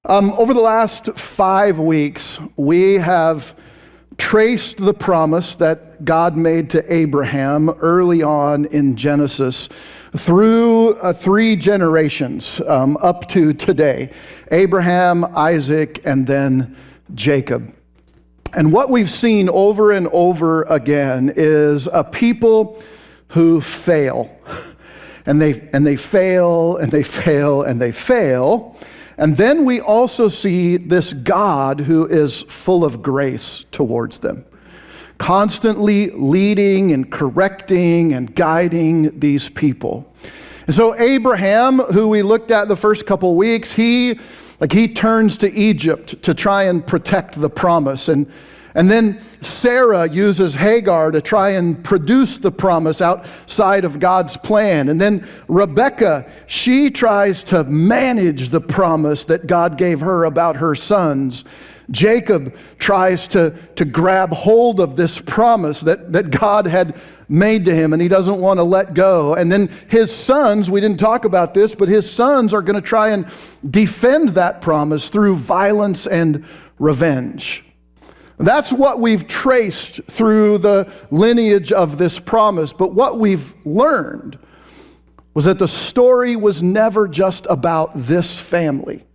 Over the last 5 weeks, we have traced the promise that God made to Abraham early on in Genesis through 3 generations up to today. Abraham, Isaac, and then Jacob. And what we've seen over and over again is a people who fail. And they fail, and they fail, and they fail. And then we also see this God who is full of grace towards them, constantly leading and correcting and guiding these people. And so Abraham, who we looked at the first couple weeks, he turns to Egypt to try and protect the promise. And then Sarah uses Hagar to try and produce the promise outside of God's plan. And then Rebekah, she tries to manage the promise that God gave her about her sons. Jacob tries to grab hold of this promise that God had made to him, and he doesn't want to let go. And then his sons, we didn't talk about this, but his sons are going to try and defend that promise through violence and revenge. That's what we've traced through the lineage of this promise. But what we've learned was that the story was never just about this family.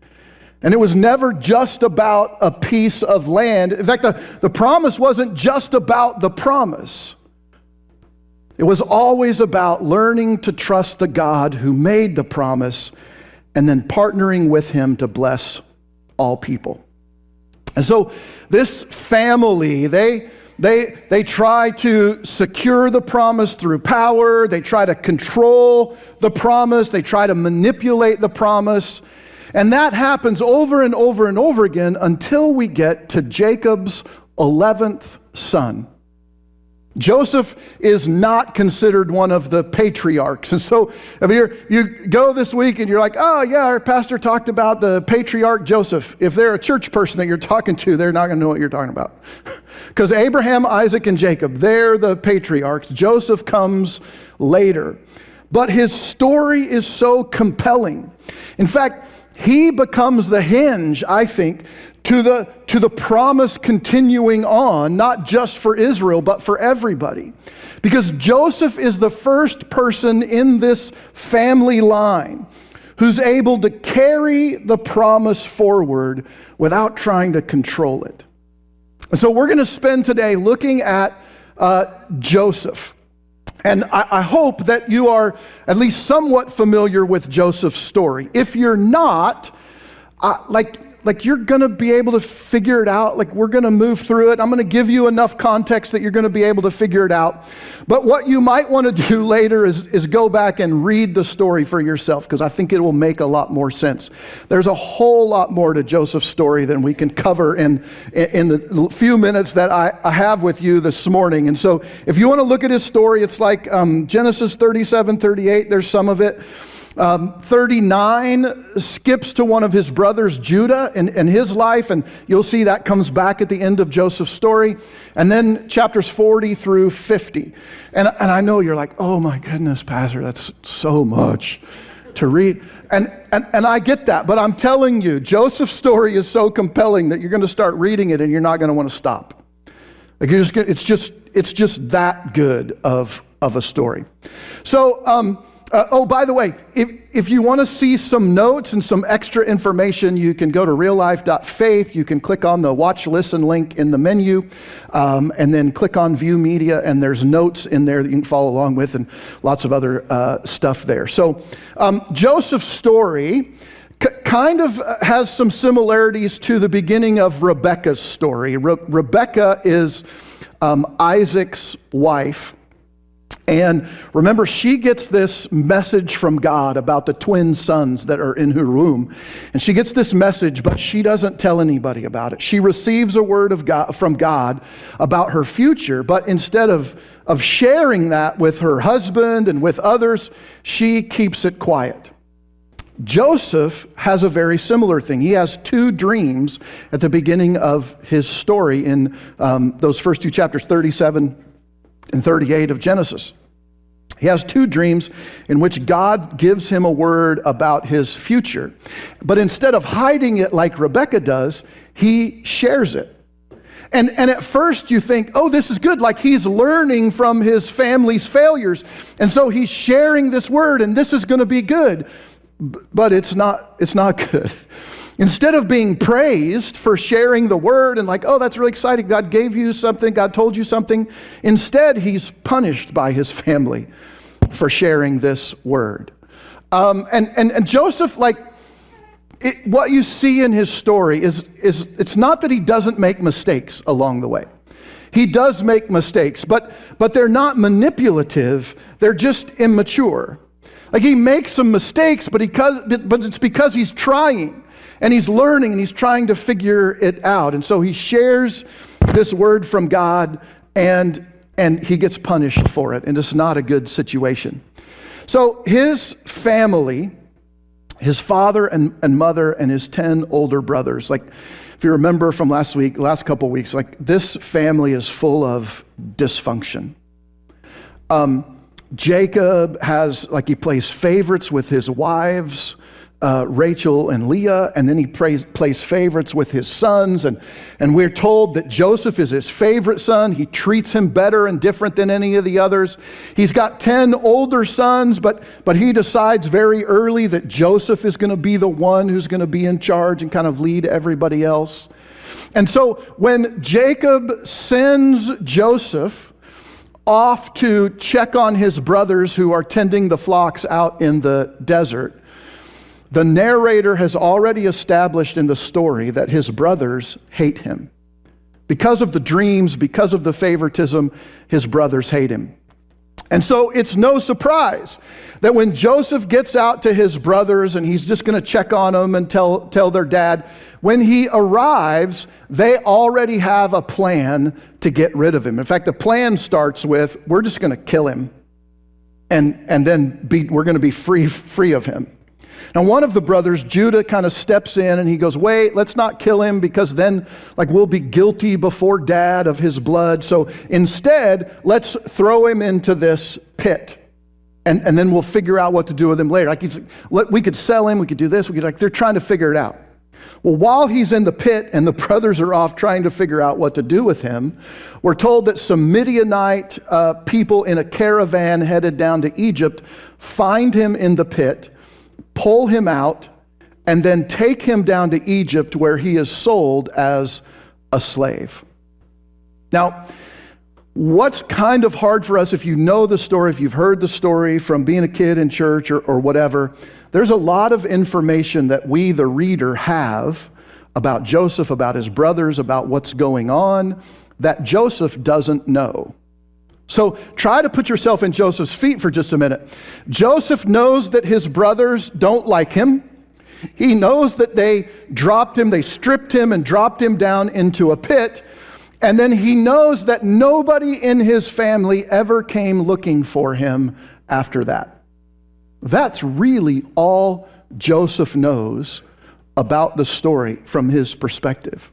And it was never just about a piece of land. In fact, the promise wasn't just about the promise. It was always about learning to trust the God who made the promise and then partnering with him to bless all people. And so this family, they try to secure the promise through power. They try to control the promise. They try to manipulate the promise. And that happens over and over and over again until we get to Jacob's 11th son. Joseph is not considered one of the patriarchs. And so if you go this week and you're like, oh yeah, our pastor talked about the patriarch Joseph. If they're a church person that you're talking to, they're not going to know what you're talking about. Because Abraham, Isaac, and Jacob, they're the patriarchs. Joseph comes later. But his story is so compelling. In fact, he becomes the hinge, I think, to the promise continuing on, not just for Israel, but for everybody. Because Joseph is the first person in this family line who's able to carry the promise forward without trying to control it. And so we're going to spend today looking at Joseph. And I hope that you are at least somewhat familiar with Joseph's story. If you're not, like you're going to be able to figure it out. Like we're going to move through it. I'm going to give you enough context that you're going to be able to figure it out. But what you might want to do later is go back and read the story for yourself, because I think it will make a lot more sense. There's a whole lot more to Joseph's story than we can cover in the few minutes that I have with you this morning. And so if you want to look at his story, it's like Genesis 37, 38, there's some of it. 39 skips to one of his brothers, Judah, and his life, and you'll see that comes back at the end of Joseph's story. And then chapters 40 through 50. And I know you're like, oh my goodness, Pastor, that's so much to read. And I get that, but I'm telling you, Joseph's story is so compelling that you're going to start reading it and you're not going to want to stop. Like it's just that good of a story. So, by the way, if you want to see some notes and some extra information, you can go to reallife.faith. You can click on the watch listen link in the menu, and then click on view media, and there's notes in there that you can follow along with, and lots of other stuff there. So Joseph's story kind of has some similarities to the beginning of Rebekah's story. Rebekah is Isaac's wife. And remember, she gets this message from God about the twin sons that are in her womb. And she gets this message, but she doesn't tell anybody about it. She receives a word of God, from God about her future, but instead of sharing that with her husband and with others, she keeps it quiet. Joseph has a very similar thing. He has 2 dreams at the beginning of his story in those first 2 chapters, 37 and 38 of Genesis. He has two dreams in which God gives him a word about his future. But instead of hiding it like Rebekah does, he shares it. And at first you think, oh, this is good, like he's learning from his family's failures. And so he's sharing this word and this is going to be good. But it's not good. Instead of being praised for sharing the word and like, oh, that's really exciting, God gave you something, God told you something, instead he's punished by his family for sharing this word. And Joseph, what you see in his story is it's not that he doesn't make mistakes along the way. He does make mistakes, but they're not manipulative, they're just immature. Like he makes some mistakes, but it's because he's trying. And he's learning and he's trying to figure it out. And so he shares this word from God and he gets punished for it. And it's not a good situation. So his family, his father and mother and his 10 older brothers, like if you remember from last couple weeks, like this family is full of dysfunction. Jacob he plays favorites with his wives, Rachel and Leah, and then he plays favorites with his sons, and we're told that Joseph is his favorite son. He treats him better and different than any of the others. He's got 10 older sons, but he decides very early that Joseph is going to be the one who's going to be in charge and kind of lead everybody else. And so when Jacob sends Joseph off to check on his brothers who are tending the flocks out in the desert, the narrator has already established in the story that his brothers hate him. Because of the dreams, because of the favoritism, his brothers hate him. And so it's no surprise that when Joseph gets out to his brothers and he's just going to check on them and tell their dad, when he arrives, they already have a plan to get rid of him. In fact, the plan starts with, we're just going to kill him and then we're going to be free of him. Now, one of the brothers, Judah, kind of steps in and he goes, wait, let's not kill him because then we'll be guilty before dad of his blood. So instead, let's throw him into this pit and then we'll figure out what to do with him later. We could sell him, we could do this, they're trying to figure it out. Well, while he's in the pit and the brothers are off trying to figure out what to do with him, we're told that some Midianite people in a caravan headed down to Egypt find him in the pit, pull him out, and then take him down to Egypt where he is sold as a slave. Now, what's kind of hard for us, if you know the story, if you've heard the story from being a kid in church or whatever, there's a lot of information that we, the reader, have about Joseph, about his brothers, about what's going on, that Joseph doesn't know. So try to put yourself in Joseph's feet for just a minute. Joseph knows that his brothers don't like him. He knows that they stripped him and dropped him down into a pit. And then he knows that nobody in his family ever came looking for him after that. That's really all Joseph knows about the story from his perspective.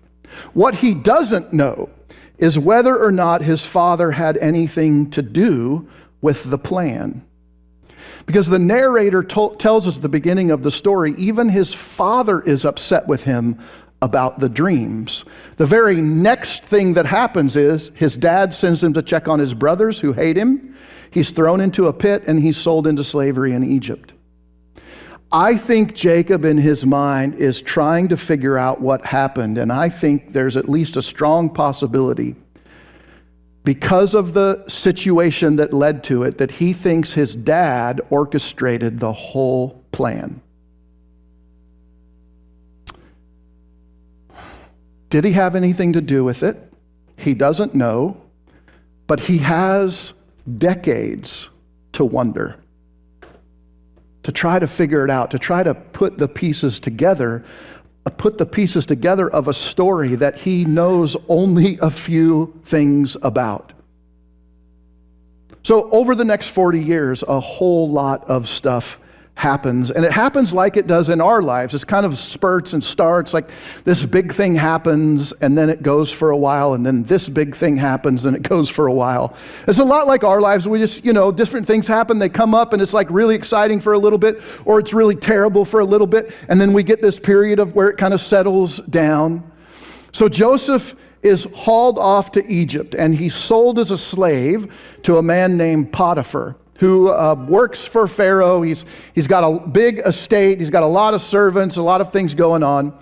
What he doesn't know is whether or not his father had anything to do with the plan. Because the narrator tells us at the beginning of the story, even his father is upset with him about the dreams. The very next thing that happens is his dad sends him to check on his brothers who hate him. He's thrown into a pit and he's sold into slavery in Egypt. I think Jacob in his mind is trying to figure out what happened, and I think there's at least a strong possibility, because of the situation that led to it, that he thinks his dad orchestrated the whole plan. Did he have anything to do with it? He doesn't know, but he has decades to wonder, to try to figure it out, to try to put the pieces together of a story that he knows only a few things about. So over the next 40 years, a whole lot of stuff happens. And it happens like it does in our lives. It's kind of spurts and starts, like this big thing happens and then it goes for a while, and then this big thing happens and it goes for a while. It's a lot like our lives. We just, different things happen, they come up, and it's like really exciting for a little bit, or it's really terrible for a little bit, and then we get this period of where it kind of settles down. So Joseph is hauled off to Egypt, and he's sold as a slave to a man named Potiphar, who works for Pharaoh. He's got a big estate. He's got a lot of servants, a lot of things going on.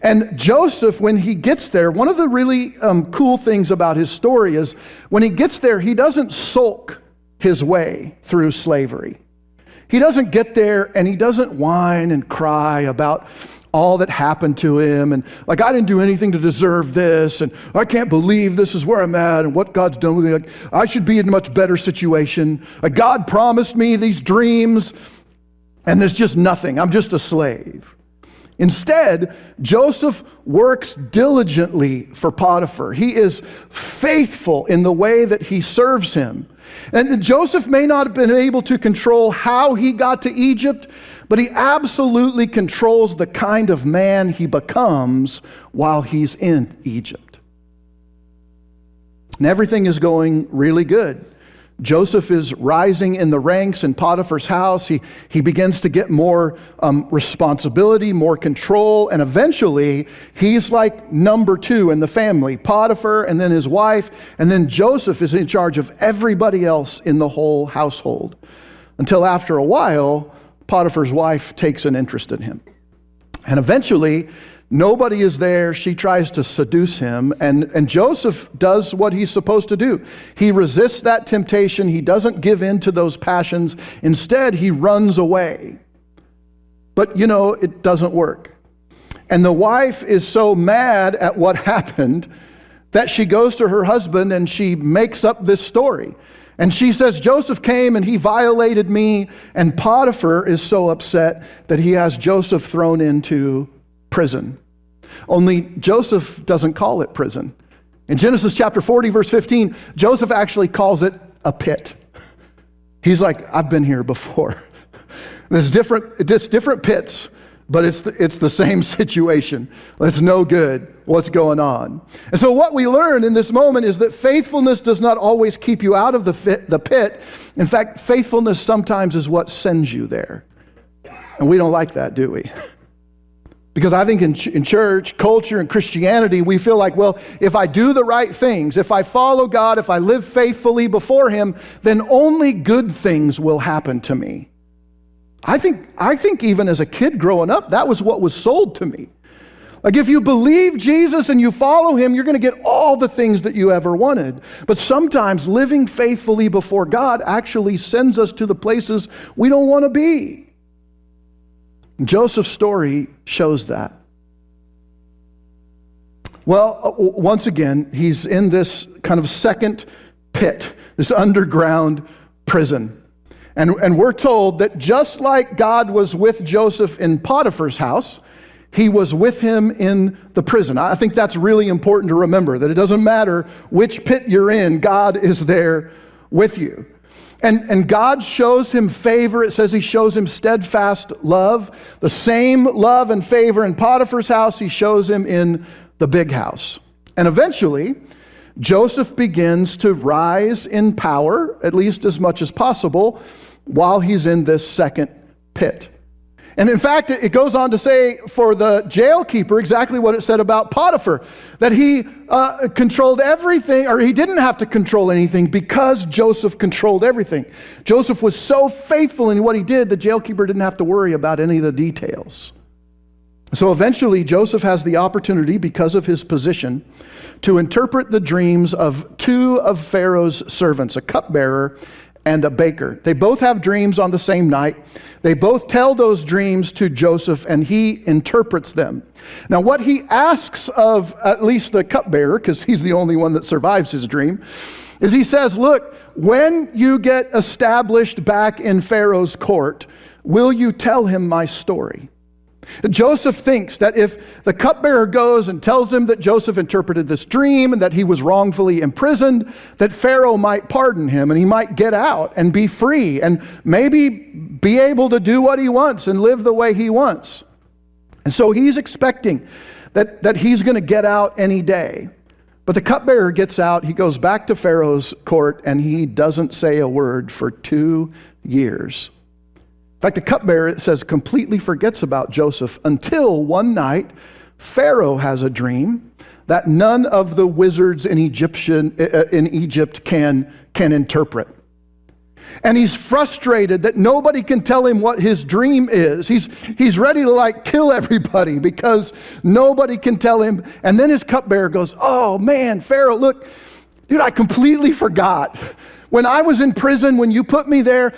And Joseph, when he gets there, one of the really cool things about his story is when he gets there, he doesn't sulk his way through slavery. He doesn't get there and he doesn't whine and cry about all that happened to him, and like, I didn't do anything to deserve this, and I can't believe this is where I'm at and what God's done with me. Like, I should be in a much better situation. Like, God promised me these dreams, and there's just nothing. I'm just a slave. Instead, Joseph works diligently for Potiphar. He is faithful in the way that he serves him. And Joseph may not have been able to control how he got to Egypt, but he absolutely controls the kind of man he becomes while he's in Egypt. And everything is going really good. Joseph is rising in the ranks in Potiphar's house. He begins to get more responsibility, more control, and eventually he's like number 2 in the family. Potiphar, and then his wife, and then Joseph is in charge of everybody else in the whole household. Until after a while, Potiphar's wife takes an interest in him. And eventually, nobody is there. She tries to seduce him, and Joseph does what he's supposed to do. He resists that temptation. He doesn't give in to those passions. Instead, he runs away. But, it doesn't work. And the wife is so mad at what happened that she goes to her husband and she makes up this story. And she says, Joseph came and he violated me, and Potiphar is so upset that he has Joseph thrown into prison. Only Joseph doesn't call it prison. In Genesis chapter 40, verse 15, Joseph actually calls it a pit. He's like, I've been here before. It's different pits, but it's the same situation. It's no good. What's going on? And so what we learn in this moment is that faithfulness does not always keep you out of the pit. In fact, faithfulness sometimes is what sends you there. And we don't like that, do we? Because I think in church, culture, and Christianity, we feel like, well, if I do the right things, if I follow God, if I live faithfully before Him, then only good things will happen to me. I think even as a kid growing up, that was what was sold to me. Like, if you believe Jesus and you follow Him, you're going to get all the things that you ever wanted. But sometimes living faithfully before God actually sends us to the places we don't want to be. Joseph's story shows that. Well, once again, he's in this kind of second pit, this underground prison. And we're told that just like God was with Joseph in Potiphar's house, He was with him in the prison. I think that's really important to remember, that it doesn't matter which pit you're in, God is there with you. And God shows him favor. It says He shows him steadfast love. The same love and favor in Potiphar's house, He shows him in the big house. And eventually, Joseph begins to rise in power, at least as much as possible, while he's in this second pit. And in fact, it goes on to say for the jail keeper exactly what it said about Potiphar, that he controlled everything, or he didn't have to control anything because Joseph controlled everything. Joseph was so faithful in what he did, the jail keeper didn't have to worry about any of the details. So eventually, Joseph has the opportunity, because of his position, to interpret the dreams of 2 of Pharaoh's servants, a cupbearer and a baker. They both have dreams on the same night. They both tell those dreams to Joseph, and he interprets them. Now, what he asks of at least the cupbearer, because he's the only one that survives his dream, is he says, look, when you get established back in Pharaoh's court, will you tell him my story? Joseph thinks that if the cupbearer goes and tells him that Joseph interpreted this dream and that he was wrongfully imprisoned, that Pharaoh might pardon him and he might get out and be free and maybe be able to do what he wants and live the way he wants. And so he's expecting that he's going to get out any day. But the cupbearer gets out, he goes back to Pharaoh's court, and he doesn't say a word for 2 years. In fact, the cupbearer, it says, completely forgets about Joseph until one night Pharaoh has a dream that none of the wizards in Egypt can interpret. And he's frustrated that nobody can tell him what his dream is. He's ready to kill everybody because nobody can tell him. And then his cupbearer goes, "Oh man, Pharaoh, look, dude, I completely forgot. When I was in prison, when you put me there,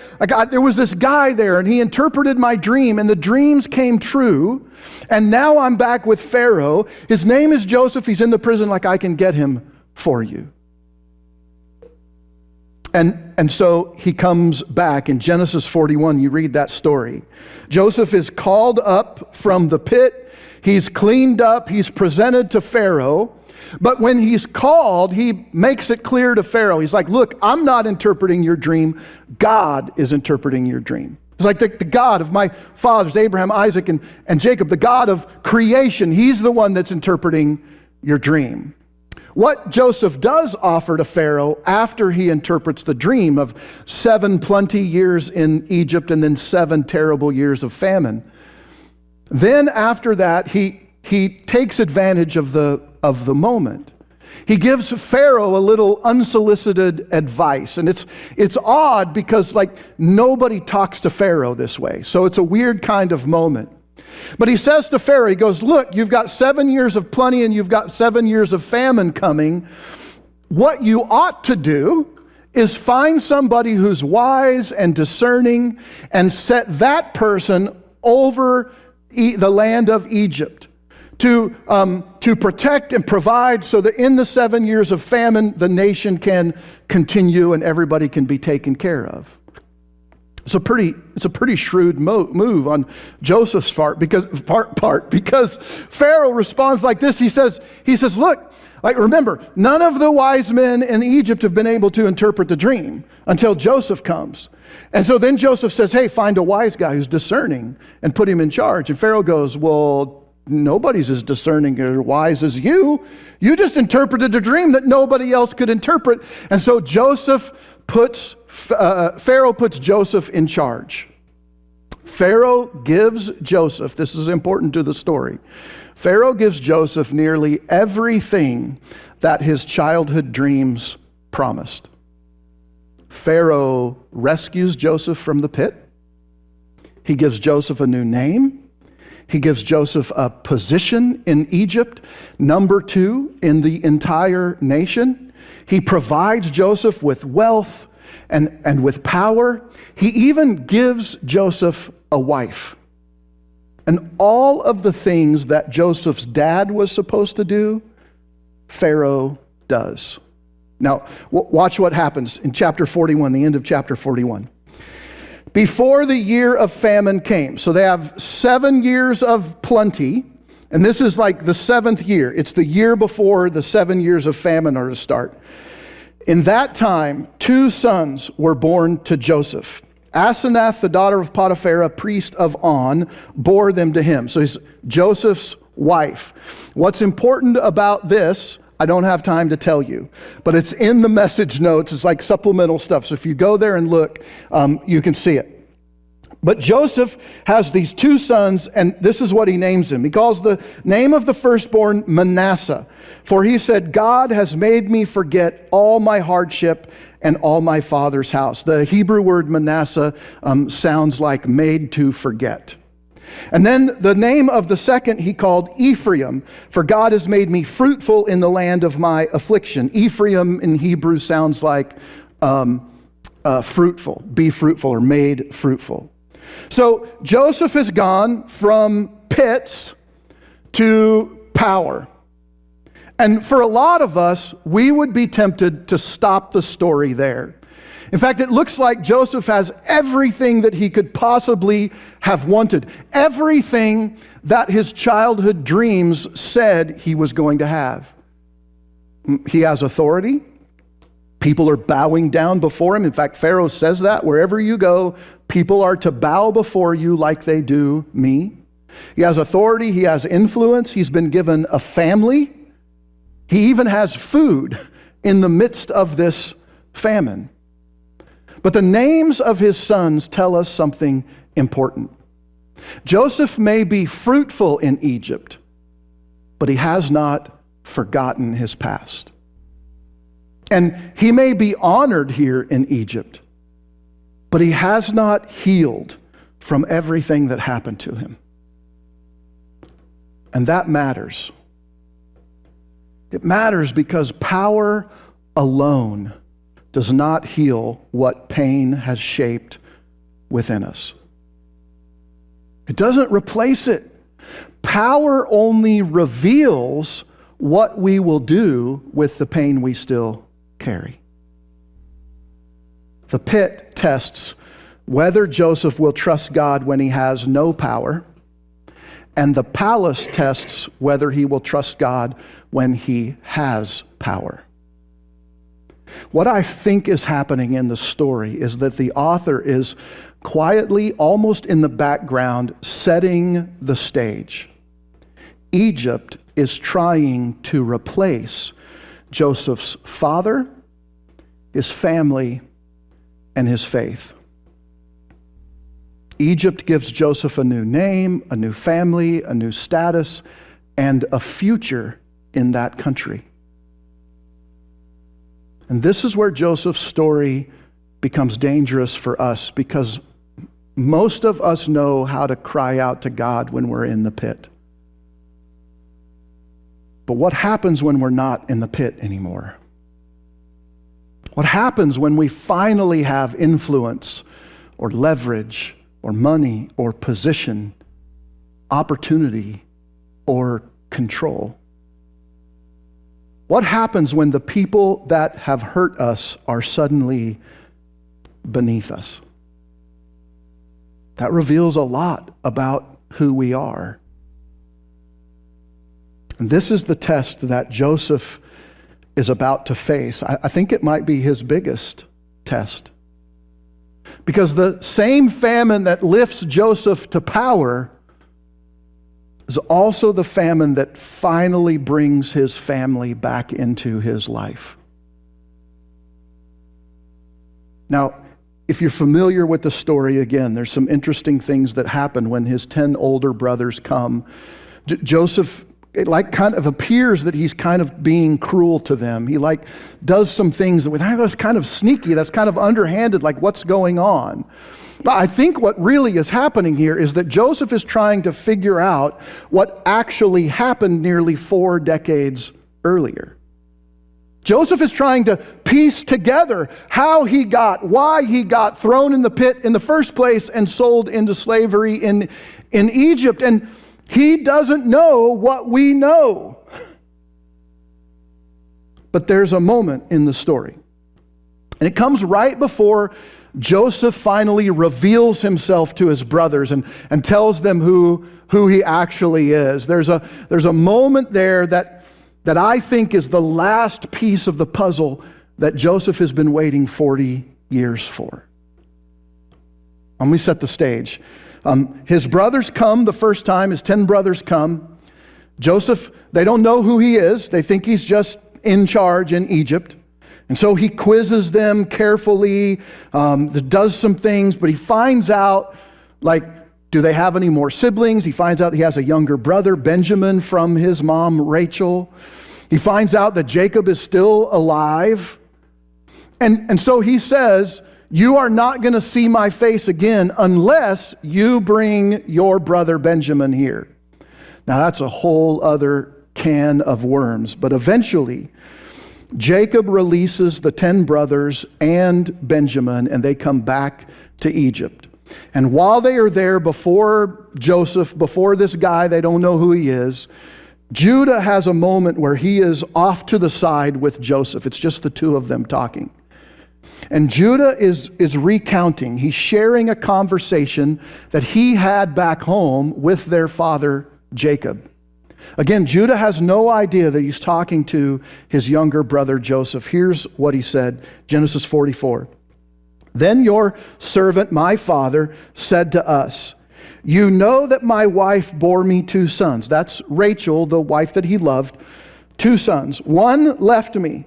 there was this guy there and he interpreted my dream and the dreams came true. And now I'm back with Pharaoh. His name is Joseph. He's in the prison. I can get him for you." And so he comes back. In Genesis 41, you read that story. Joseph is called up from the pit. He's cleaned up. He's presented to Pharaoh. But when he's called, he makes it clear to Pharaoh. He's like, "Look, I'm not interpreting your dream. God is interpreting your dream." It's like the God of my fathers, Abraham, Isaac, and Jacob, the God of creation. He's the one that's interpreting your dream. What Joseph does offer to Pharaoh after he interprets the dream of 7 plenty years in Egypt and then 7 terrible years of famine, then after that, he takes advantage of the moment. He gives Pharaoh a little unsolicited advice. And it's odd because nobody talks to Pharaoh this way. So it's a weird kind of moment. But he says to Pharaoh, he goes, "Look, you've got 7 years of plenty and you've got 7 years of famine coming. What you ought to do is find somebody who's wise and discerning and set that person over the land of Egypt to protect and provide so that in the 7 years of famine, the nation can continue and everybody can be taken care of." It's a pretty shrewd move on Joseph's part because Pharaoh responds like this. He says, "Look, remember, none of the wise men in Egypt have been able to interpret the dream until Joseph comes." And so then Joseph says, "Hey, find a wise guy who's discerning and put him in charge." And Pharaoh goes, "Well, nobody's as discerning or wise as you. You just interpreted a dream that nobody else could interpret." And so Pharaoh puts Joseph in charge. Pharaoh gives Joseph, this is important to the story, Pharaoh gives Joseph nearly everything that his childhood dreams promised. Pharaoh rescues Joseph from the pit. He gives Joseph a new name. He gives Joseph a position in Egypt, number 2 in the entire nation. He provides Joseph with wealth and with power. He even gives Joseph a wife. And all of the things that Joseph's dad was supposed to do, Pharaoh does. Now, watch what happens in chapter 41, the end of chapter 41. Before the year of famine came, so they have 7 years of plenty, and this is like the 7th year. It's the year before the 7 years of famine are to start. In that time, 2 sons were born to Joseph. Asenath, the daughter of Potiphar, priest of On, bore them to him. So he's Joseph's wife. What's important about this, I don't have time to tell you, but it's in the message notes. It's like supplemental stuff. So if you go there and look, you can see it. But Joseph has these 2 sons, and this is what he names them. He calls the name of the firstborn Manasseh, for he said, "God has made me forget all my hardship and all my father's house." The Hebrew word Manasseh sounds like made to forget. And then the name of the second he called Ephraim, for God has made me fruitful in the land of my affliction. Ephraim in Hebrew sounds like fruitful, be fruitful, or made fruitful. So Joseph has gone from pits to power. And for a lot of us, we would be tempted to stop the story there In fact, it looks like Joseph has everything that he could possibly have wanted, everything that his childhood dreams said he was going to have. He has authority. People are bowing down before him. In fact, Pharaoh says that wherever you go, people are to bow before you like they do me. He has authority. He has influence. He's been given a family. He even has food in the midst of this famine. But the names of his sons tell us something important. Joseph may be fruitful in Egypt, but he has not forgotten his past. And he may be honored here in Egypt, but he has not healed from everything that happened to him. And that matters. It matters because power alone does not heal what pain has shaped within us. It doesn't replace it. Power only reveals what we will do with the pain we still carry. The pit tests whether Joseph will trust God when he has no power, and the palace tests whether he will trust God when he has power. What I think is happening in the story is that the author is quietly, almost in the background, setting the stage. Egypt is trying to replace Joseph's father, his family, and his faith. Egypt gives Joseph a new name, a new family, a new status, and a future in that country. And this is where Joseph's story becomes dangerous for us, because most of us know how to cry out to God when we're in the pit. But what happens when we're not in the pit anymore? What happens when we finally have influence or leverage or money or position, opportunity or control? What happens when the people that have hurt us are suddenly beneath us? That reveals a lot about who we are. And this is the test that Joseph is about to face. I think it might be his biggest test. Because the same famine that lifts Joseph to power is also the famine that finally brings his family back into his life. Now, if you're familiar with the story, again, there's some interesting things that happen when his 10 older brothers come. Joseph, it kind of appears that he's kind of being cruel to them. He does some things that's kind of sneaky, that's kind of underhanded, like what's going on. But I think what really is happening here is that Joseph is trying to figure out what actually happened nearly 4 decades earlier. Joseph is trying to piece together why he got thrown in the pit in the first place and sold into slavery in Egypt. And he doesn't know what we know. But there's a moment in the story. And it comes right before Joseph finally reveals himself to his brothers and tells them who he actually is. There's a moment there that I think is the last piece of the puzzle that Joseph has been waiting 40 years for. Let me set the stage. His brothers come the first time, his 10 brothers come. Joseph, they don't know who he is. They think he's just in charge in Egypt. And so he quizzes them carefully, does some things, but he finds out, do they have any more siblings? He finds out he has a younger brother, Benjamin, from his mom, Rachel. He finds out that Jacob is still alive. And so he says, you are not going to see my face again unless you bring your brother Benjamin here. Now that's a whole other can of worms, but eventually Jacob releases the 10 brothers and Benjamin, and they come back to Egypt. And while they are there before Joseph, before this guy, they don't know who he is, Judah has a moment where he is off to the side with Joseph. It's just the two of them talking. And Judah is recounting. He's sharing a conversation that he had back home with their father, Jacob. Again, Judah has no idea that he's talking to his younger brother, Joseph. Here's what he said, Genesis 44. Then your servant, my father, said to us, you know that my wife bore me 2 sons. That's Rachel, the wife that he loved, 2 sons. One left me.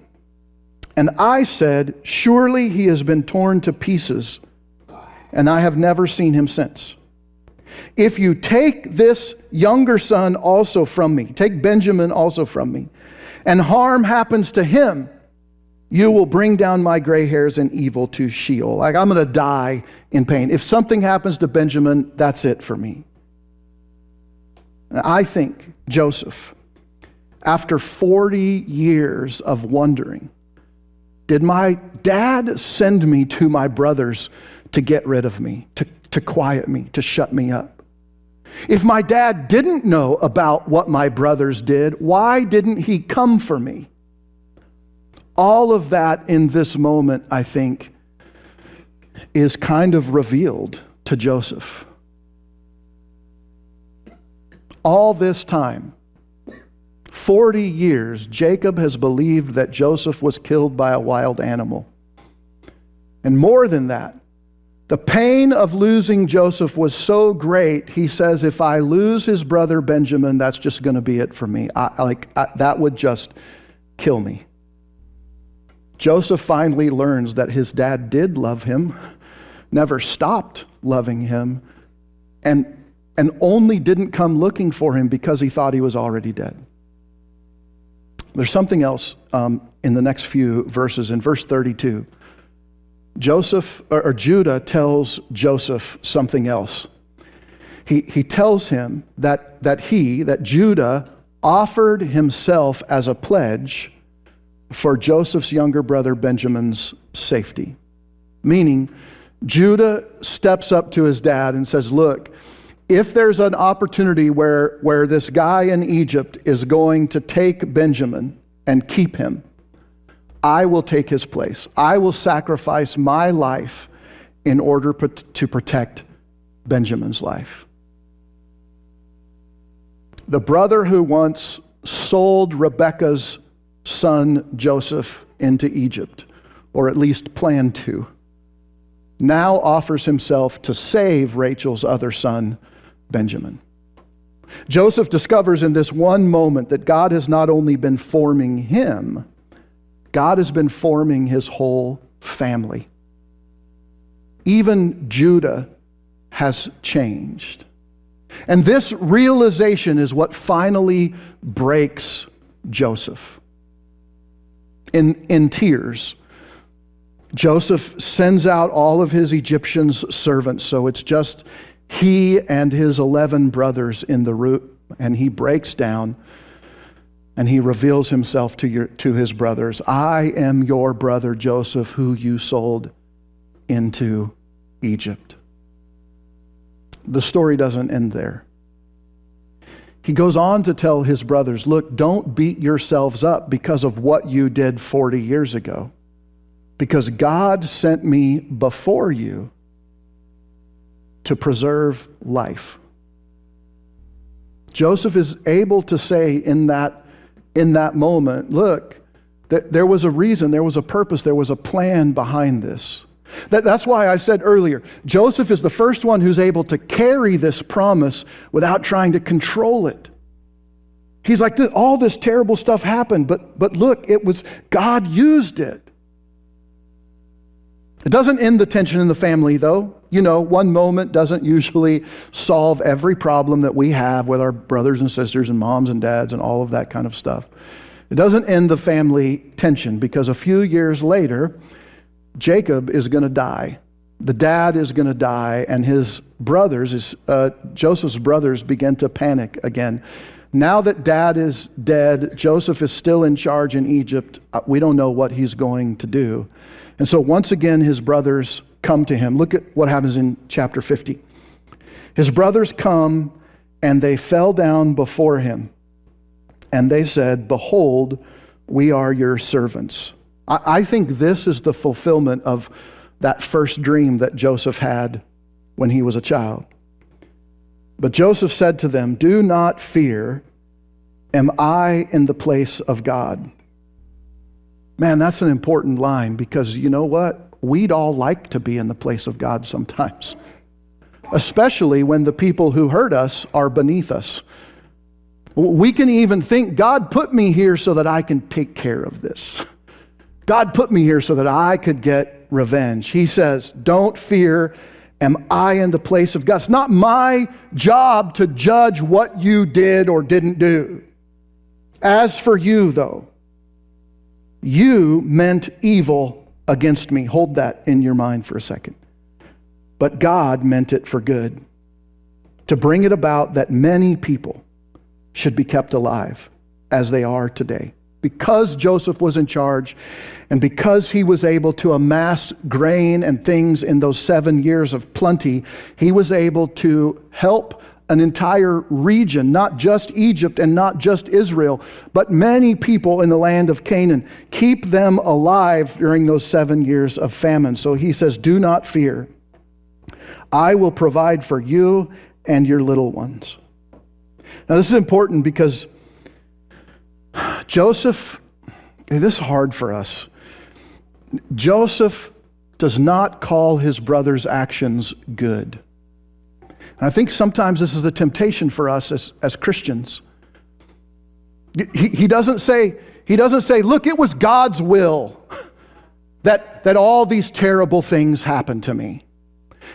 And I said, surely he has been torn to pieces, and I have never seen him since. If you take this younger son also from me, take Benjamin also from me, and harm happens to him, you will bring down my gray hairs and evil to Sheol. Like, I'm going to die in pain. If something happens to Benjamin, that's it for me. And I think Joseph, after 40 years of wondering, did my dad send me to my brothers to get rid of me, to quiet me, to shut me up? If my dad didn't know about what my brothers did, why didn't he come for me? All of that in this moment, I think, is kind of revealed to Joseph. All this time, 40 years, Jacob has believed that Joseph was killed by a wild animal. And more than that, the pain of losing Joseph was so great, he says, if I lose his brother Benjamin, that's just going to be it for me. That would just kill me. Joseph finally learns that his dad did love him, never stopped loving him, and only didn't come looking for him because he thought he was already dead. There's something else in the next few verses. In verse 32, Judah tells Joseph something else. He tells him that Judah offered himself as a pledge for Joseph's younger brother Benjamin's safety. Meaning, Judah steps up to his dad and says, look, if there's an opportunity where this guy in Egypt is going to take Benjamin and keep him, I will take his place. I will sacrifice my life in order to protect Benjamin's life. The brother who once sold Rebekah's son Joseph into Egypt, or at least planned to, now offers himself to save Rachel's other son, Benjamin. Joseph discovers in this one moment that God has not only been forming him, God has been forming his whole family. Even Judah has changed. And this realization is what finally breaks Joseph. In tears, Joseph sends out all of his Egyptian servants, so it's just he and his 11 brothers in the room, and he breaks down and he reveals himself to his brothers. I am your brother Joseph, who you sold into Egypt. The story doesn't end there. He goes on to tell his brothers, look, don't beat yourselves up because of what you did 40 years ago, because God sent me before you to preserve life. Joseph is able to say in that moment, look, there was a reason, there was a purpose, there was a plan behind this. That's why I said earlier, Joseph is the first one who's able to carry this promise without trying to control it. He's like, all this terrible stuff happened, but look, it was, God used it. It doesn't end the tension in the family, though. You know, one moment doesn't usually solve every problem that we have with our brothers and sisters and moms and dads and all of that kind of stuff. It doesn't end the family tension, because a few years later, Jacob is going to die. The dad is going to die, and his brothers, Joseph's brothers, begin to panic again. Now that dad is dead, Joseph is still in charge in Egypt. We don't know what he's going to do. And so once again, his brothers come to him. Look at what happens in chapter 50. His brothers come, and they fell down before him. And they said, behold, we are your servants. I think this is the fulfillment of that first dream that Joseph had when he was a child. But Joseph said to them, "Do not fear. Am I in the place of God?" Man, that's an important line, because you know what? We'd all like to be in the place of God sometimes, especially when the people who hurt us are beneath us. We can even think, God put me here so that I can take care of this. God put me here so that I could get revenge. He says, don't fear. Am I in the place of God? It's not my job to judge what you did or didn't do. As for you, though, you meant evil against me. Hold that in your mind for a second. But God meant it for good, to bring it about that many people should be kept alive as they are today. Because Joseph was in charge, and because he was able to amass grain and things in those 7 years of plenty, he was able to help an entire region, not just Egypt and not just Israel, but many people in the land of Canaan, keep them alive during those 7 years of famine. So he says, do not fear. I will provide for you and your little ones. Now this is important because Joseph, this is hard for us. Joseph does not call his brother's actions good. And I think sometimes this is a temptation for us as Christians. He doesn't say, look, it was God's will that all these terrible things happened to me.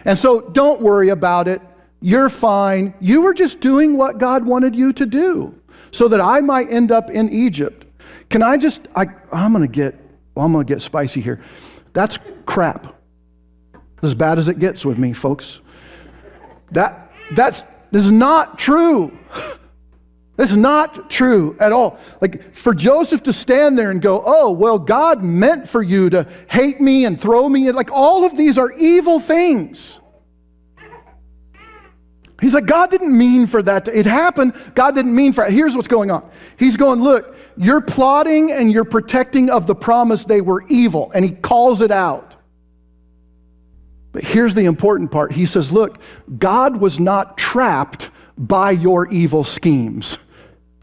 And so don't worry about it. You're fine. You were just doing what God wanted you to do so that I might end up in Egypt. Can I just, I'm going to get spicy here. That's crap. As bad as it gets with me, folks. This is not true. This is not true at all. Like, for Joseph to stand there and go, oh, well, God meant for you to hate me and throw me in. Like, all of these are evil things. He's like, God didn't mean for that. It happened. God didn't mean for it. Here's what's going on. He's going, look, your plotting and your protecting of the promise, they were evil. And he calls it out. But here's the important part. He says, look, God was not trapped by your evil schemes.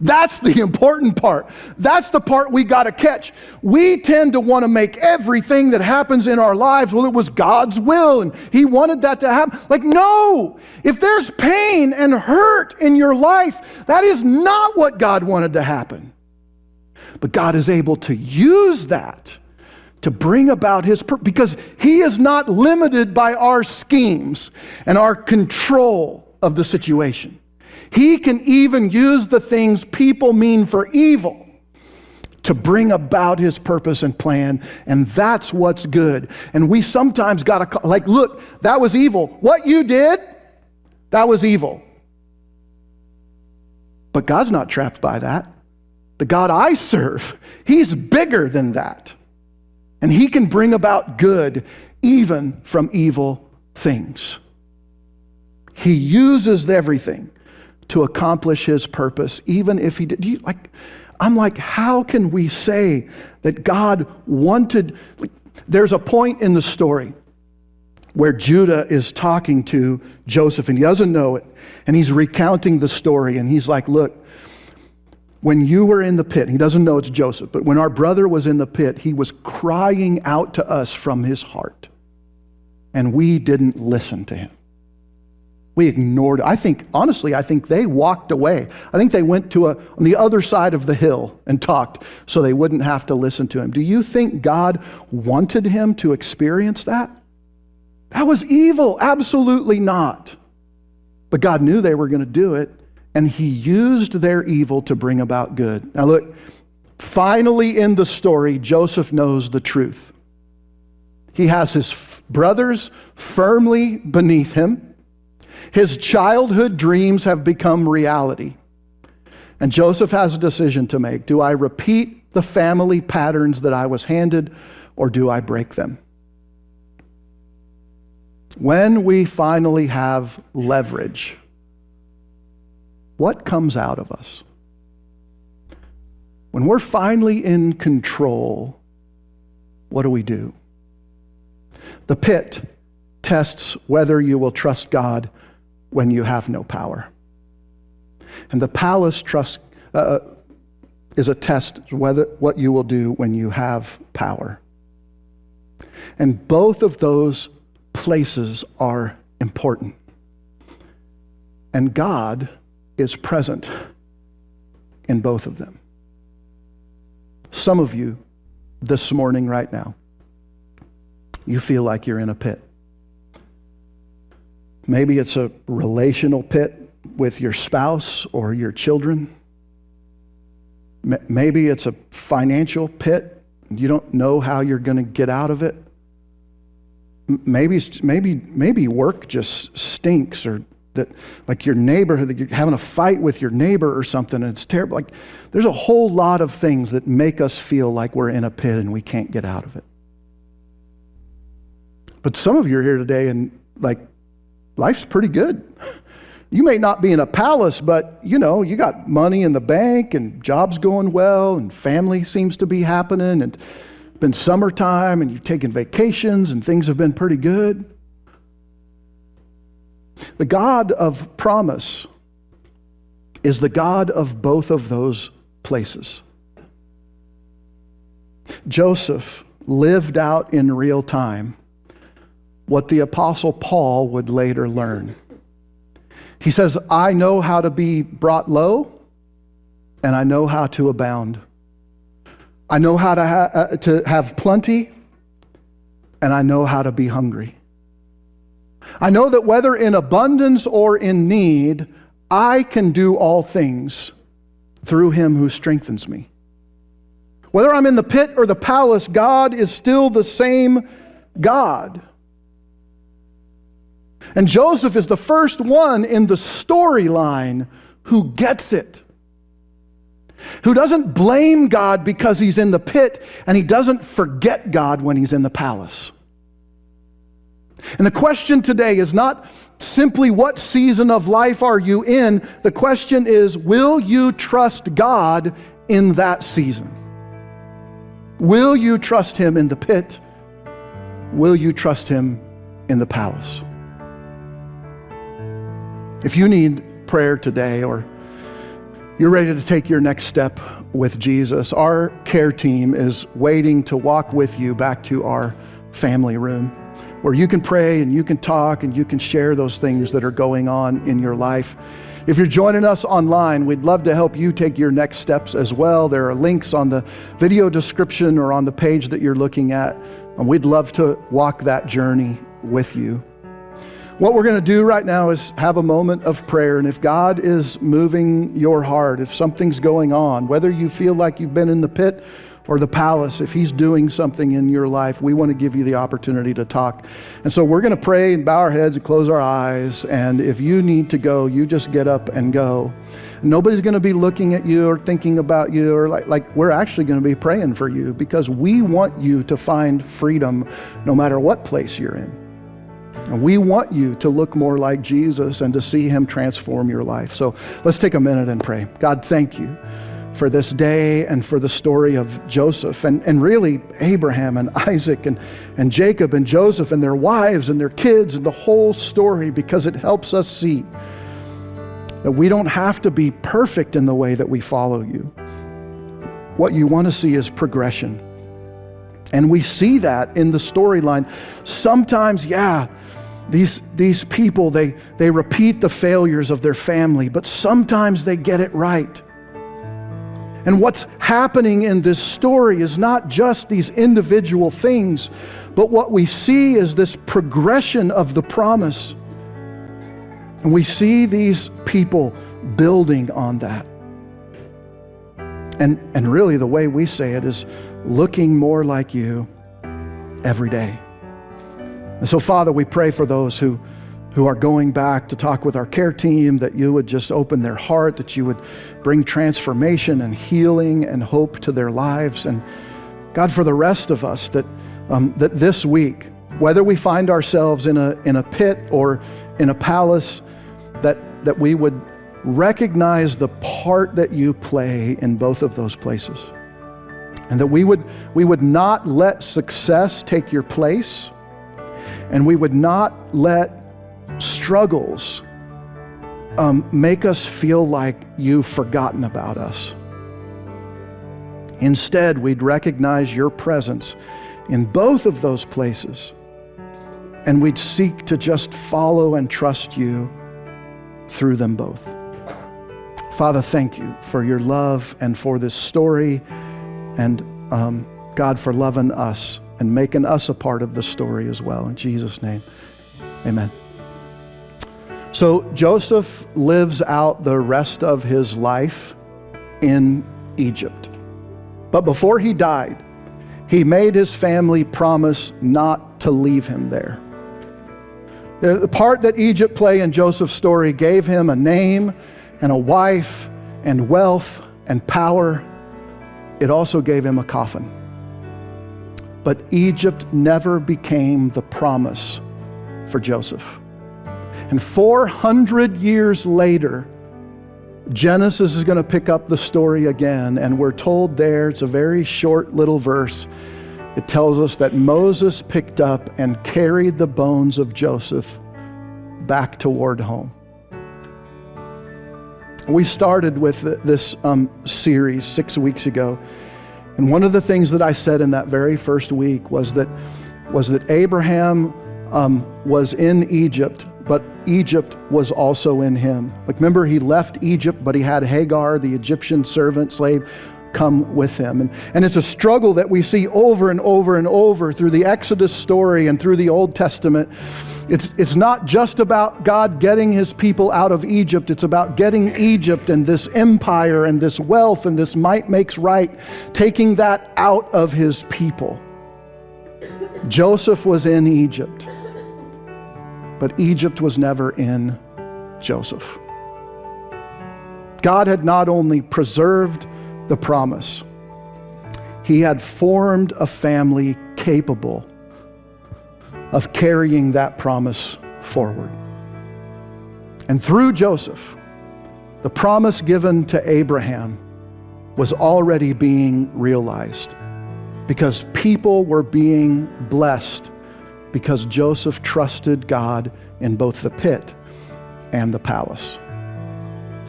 That's the important part. That's the part we got to catch. We tend to want to make everything that happens in our lives, well, it was God's will and he wanted that to happen. Like, no, if there's pain and hurt in your life, that is not what God wanted to happen. But God is able to use that to bring about his purpose, because he is not limited by our schemes and our control of the situation. He can even use the things people mean for evil to bring about his purpose and plan, and that's what's good. And we sometimes got to, like, look, that was evil. What you did, that was evil. But God's not trapped by that. The God I serve, he's bigger than that. And he can bring about good even from evil things. He uses everything to accomplish his purpose, even if he did. I'm like, how can we say that God wanted? There's a point in the story where Judah is talking to Joseph, and he doesn't know it, and he's recounting the story, and he's like, look, when you were in the pit, he doesn't know it's Joseph, but when our brother was in the pit, he was crying out to us from his heart, and we didn't listen to him. We ignored it. Honestly, I think they walked away. I think they went to on the other side of the hill and talked so they wouldn't have to listen to him. Do you think God wanted him to experience that? That was evil. Absolutely not. But God knew they were going to do it, and he used their evil to bring about good. Now look, finally in the story, Joseph knows the truth. He has his brothers firmly beneath him. His childhood dreams have become reality. And Joseph has a decision to make. Do I repeat the family patterns that I was handed, or do I break them? When we finally have leverage, what comes out of us? When we're finally in control, what do we do? The pit tests whether you will trust God when you have no power. And the palace is a test whether what you will do when you have power. And both of those places are important. And God is present in both of them. Some of you this morning right now, you feel like you're in a pit. Maybe it's a relational pit with your spouse or your children. Maybe it's a financial pit. You don't know how you're going to get out of it. Maybe work just stinks, or that, like your neighbor, that you're having a fight with your neighbor or something, and it's terrible. Like, there's a whole lot of things that make us feel like we're in a pit and we can't get out of it. But some of you are here today and like, life's pretty good. You may not be in a palace, but you got money in the bank and job's going well and family seems to be happening, and it's been summertime and you've taken vacations and things have been pretty good. The God of promise is the God of both of those places. Joseph lived out in real time what the Apostle Paul would later learn. He says, I know how to be brought low, and I know how to abound. I know how to have plenty, and I know how to be hungry. I know that whether in abundance or in need, I can do all things through him who strengthens me. Whether I'm in the pit or the palace, God is still the same God. And Joseph is the first one in the storyline who gets it, who doesn't blame God because he's in the pit, and he doesn't forget God when he's in the palace. And the question today is not simply what season of life are you in. The question is, will you trust God in that season? Will you trust him in the pit? Will you trust him in the palace? If you need prayer today, or you're ready to take your next step with Jesus, our care team is waiting to walk with you back to our family room, where you can pray and you can talk and you can share those things that are going on in your life. If you're joining us online, we'd love to help you take your next steps as well. There are links on the video description or on the page that you're looking at, and we'd love to walk that journey with you. What we're going to do right now is have a moment of prayer, and if God is moving your heart, if something's going on, whether you feel like you've been in the pit or the palace, if he's doing something in your life, we want to give you the opportunity to talk. And so we're going to pray and bow our heads and close our eyes, and if you need to go, you just get up and go. Nobody's going to be looking at you or thinking about you, or like we're actually going to be praying for you, because we want you to find freedom no matter what place you're in. And we want you to look more like Jesus and to see him transform your life. So let's take a minute and pray. God, thank you for this day and for the story of Joseph and really Abraham and Isaac and Jacob and Joseph and their wives and their kids and the whole story, because it helps us see that we don't have to be perfect in the way that we follow you. What you want to see is progression. And we see that in the storyline. Sometimes, these people, they repeat the failures of their family, but sometimes they get it right. And what's happening in this story is not just these individual things, but what we see is this progression of the promise. And we see these people building on that. And really the way we say it is looking more like you every day. And so, Father, we pray for those who are going back to talk with our care team, that you would just open their heart, that you would bring transformation and healing and hope to their lives. And God, for the rest of us, that this week, whether we find ourselves in a pit or in a palace, that we would recognize the part that you play in both of those places. And that we would not let success take your place, and we would not let struggles make us feel like you've forgotten about us. Instead, we'd recognize your presence in both of those places, and we'd seek to just follow and trust you through them both. Father, thank you for your love and for this story, and God, for loving us and making us a part of the story as well. In Jesus' name, amen. So Joseph lives out the rest of his life in Egypt. But before he died, he made his family promise not to leave him there. The part that Egypt played in Joseph's story gave him a name and a wife and wealth and power. It also gave him a coffin. But Egypt never became the promise for Joseph. And 400 years later, Genesis is going to pick up the story again, and we're told there, it's a very short little verse. It tells us that Moses picked up and carried the bones of Joseph back toward home. We started with this series 6 weeks ago, and one of the things that I said in that very first week was that Abraham was in Egypt, but Egypt was also in him. Like, remember, he left Egypt, but he had Hagar, the Egyptian servant slave, come with him. And it's a struggle that we see over and over and over through the Exodus story and through the Old Testament. It's not just about God getting his people out of Egypt. It's about getting Egypt and this empire and this wealth and this might makes right, taking that out of his people. Joseph was in Egypt, but Egypt was never in Joseph. God had not only preserved the promise, he had formed a family capable of carrying that promise forward. And through Joseph, the promise given to Abraham was already being realized because people were being blessed because Joseph trusted God in both the pit and the palace.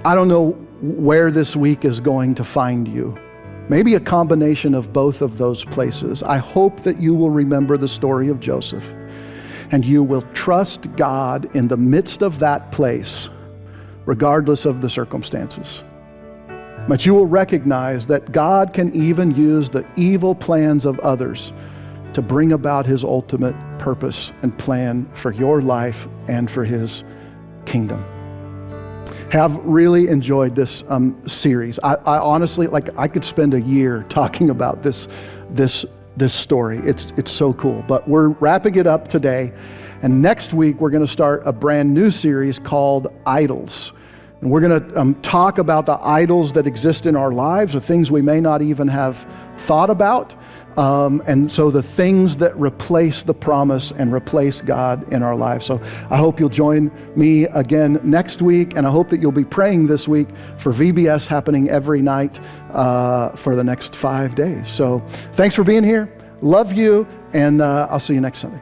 I don't know where this week is going to find you. Maybe a combination of both of those places. I hope that you will remember the story of Joseph and you will trust God in the midst of that place, regardless of the circumstances. But you will recognize that God can even use the evil plans of others to bring about his ultimate purpose and plan for your life and for his kingdom. Have really enjoyed this series. I honestly, I could spend a year talking about this story. It's so cool. But we're wrapping it up today, and next week we're going to start a brand new series called Idols. And we're going to talk about the idols that exist in our lives, the things we may not even have thought about. And so the things that replace the promise and replace God in our lives. So I hope you'll join me again next week, and I hope that you'll be praying this week for VBS happening every night for the next 5 days. So thanks for being here. Love you, and I'll see you next Sunday.